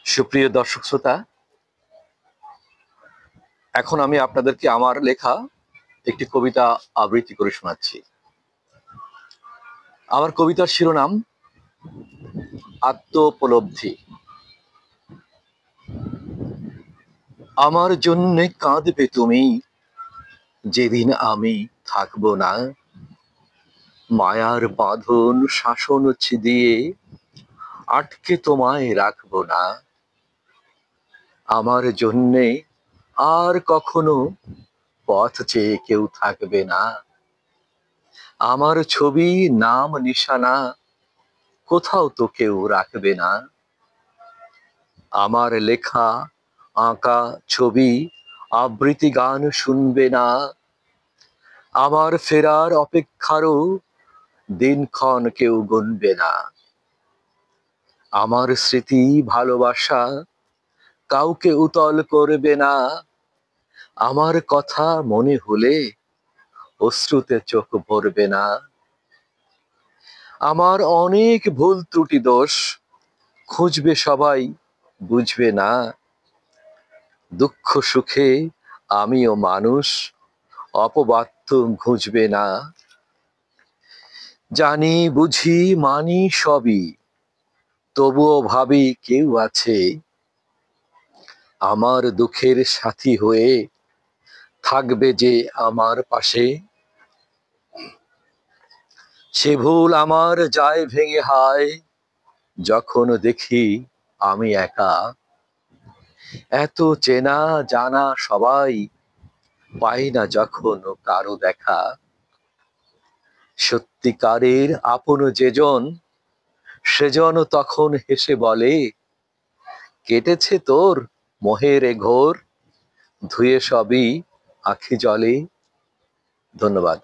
সুপ্রিয় দর্শক শ্রোতা, এখন আমি আপনাদেরকে আমার লেখা একটি কবিতা আবৃত্তি করে শোনাচ্ছি। আমার কবিতার শিরোনাম আত্মোপলব্ধি। আমার জন্যে কাঁদবে তুমি যেদিন আমি থাকবো না, মায়ার বাঁধন শাসন দিয়ে আটকে তোমায় রাখবো না। আমার জন্যে আর কখনো পথ চেয়ে কেউ থাকবে না, আমার ছবি নাম নিশানা কোথাও তো কেউ রাখবে না। আমার লেখা আঁকা ছবি আবৃত্তি গান শুনবে না, আমার ফেরার অপেক্ষারও দিনক্ষণ কেউ গুনবে না। আমার স্মৃতি ভালোবাসা কাউকে উতল করবে না, আমার কথা মনে হলে অশ্রুতে চোখ ভরবে না। আমার অনেক ভুল ত্রুটি দোষ খুঁজবে সবাই, বুঝবে না। দুঃখ সুখে আমিও মানুষ, অপবাদ্য ঘুচবে না। জানি বুঝি মানি সবই, তবুও ভাবি কেউ আছে আমার দুঃখের সাথী হয়ে থাকবে যে আমার পাশে। সে ভুল আমার যায় ভেঙে হায় যখন দেখি আমি একা। এত চেনা জানা সবাই পাই না যখন কারো দেখা। সত্যিকারের আপন যেজন সেজন তখন হেসে বলে, কেটেছে তোর মোহের এ ঘোর, ধুয়ে সবই আখি জলে। ধন্যবাদ।